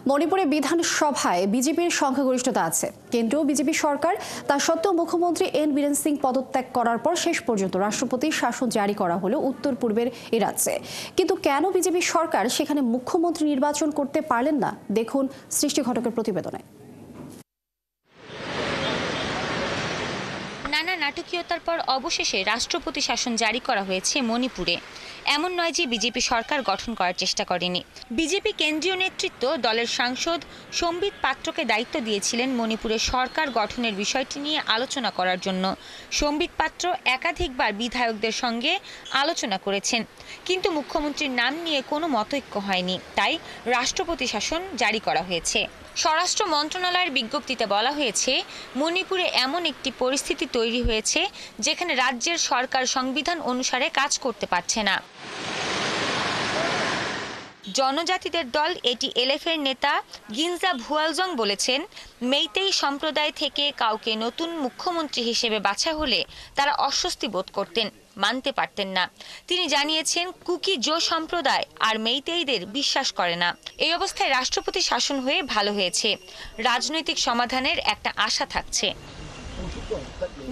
মণিপুরে বিধানসভায় বিজেপির সংখ্যাগরিষ্ঠতা আছে, কেন্দ্রীয় বিজেপি সরকার তা সত্ত্বেও মুখ্যমন্ত্রী এন বীরেন সিং পদত্যাগ করার পর শেষ পর্যন্ত রাষ্ট্রপতির শাসন জারি করা হলো উত্তর পূর্বের এ রাজ্যে। কিন্তু কেন বিজেপি সরকার সেখানে মুখ্যমন্ত্রী নির্বাচন করতে পারলেন না, দেখুন সৃষ্টি ঘটকের প্রতিবেদনে। নানা নাটকীয়তার পর অবশেষে রাষ্ট্রপতি শাসন জারি করা হয়েছে মণিপুরে। এমন নয় যে বিজেপি সরকার গঠন করার চেষ্টা করেনি। বিজেপি কেন্দ্রীয় নেতৃত্ব দলের সাংসদ সম্বিত পাত্রকে দায়িত্ব দিয়েছিলেন মণিপুরে সরকার গঠনের বিষয়টি নিয়ে আলোচনা করার জন্য। সম্বিত পাত্র একাধিকবার বিধায়কদের সঙ্গে আলোচনা করেছেন, কিন্তু মুখ্যমন্ত্রীর নাম নিয়ে কোনো মতৈক্য হয়নি, তাই রাষ্ট্রপতি শাসন জারি করা হয়েছে। স্বরাষ্ট্র মন্ত্রণালয়ের বিজ্ঞপ্তিতে বলা হয়েছে, মণিপুরে এমন একটি পরিস্থিতি তৈরি হয়েছে যেখানে রাজ্যের সরকার সংবিধান অনুসারে কাজ করতে পারছে না। জনজাতিদের দল এটিএলএফের নেতা গিনজা ভুয়ালজং বলেছেন, মেইতেই সম্প্রদায় থেকে কাউকে নতুন মুখ্যমন্ত্রী হিসেবে বাছা হলে তারা অস্বস্তি বোধ করতেন, মানতে পারতেন না। তিনি জানিয়েছেন, কুকি জো সম্প্রদায় আর মেইতেইদের বিশ্বাস করে না। এই অবস্থায় রাষ্ট্রপতি শাসন হয়ে ভালো হয়েছে, রাজনৈতিক সমাধানের একটা আশা থাকছে।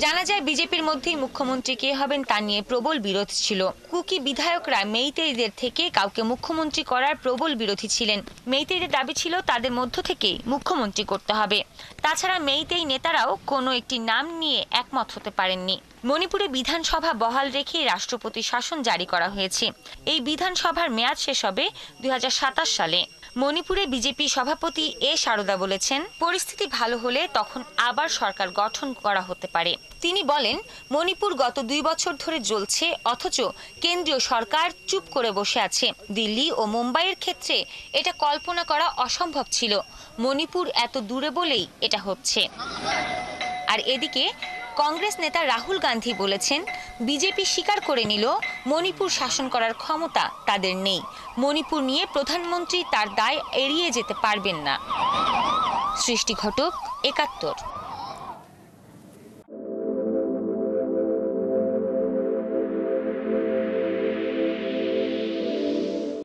জানা যায়, বিজেপির মধ্যেই মুখ্যমন্ত্রী কে হবেন তা নিয়ে প্রবল বিরোধ ছিল। কুকি বিধায়করা মেইতেইদের থেকে কাউকে মুখ্যমন্ত্রী করার প্রবল বিরোধী ছিলেন। মেইতেইদের দাবি ছিল তাদের মধ্য থেকেই মুখ্যমন্ত্রী করতে হবে। তাছাড়া মেইতেই নেতারাও কোনো একটি নাম নিয়ে একমত হতে পারেননি। মণিপুরে বিধানসভা বহাল রেখে রাষ্ট্রপতি শাসন জারি করা হয়েছে। এই বিধানসভার মেয়াদ শেষ হবে 2027 সালে। মণিপুরে বিজেপি সভাপতি এ শারদা বলেছেন, পরিস্থিতি ভালো হলে তখন আবার সরকার গঠন করা হতে পারে। তিনি বলেন, মণিপুর গত 2 বছর ধরে জ্বলছে, অথচ কেন্দ্রীয় সরকার চুপ করে বসে আছে। দিল্লি ও মুম্বাইয়ের ক্ষেত্রে এটা কল্পনা করা অসম্ভব ছিল। মণিপুর এত দূরে বলেই এটা হচ্ছে। আর এদিকে কংগ্রেস নেতা রাহুল গান্ধী বলেছেন, বিজেপি স্বীকার করে নিল মণিপুর শাসন করার ক্ষমতা তাদের নেই। মণিপুর নিয়ে প্রধানমন্ত্রী তার দায় এড়িয়ে যেতে পারবেন না। সৃষ্টি ঘটক, 71।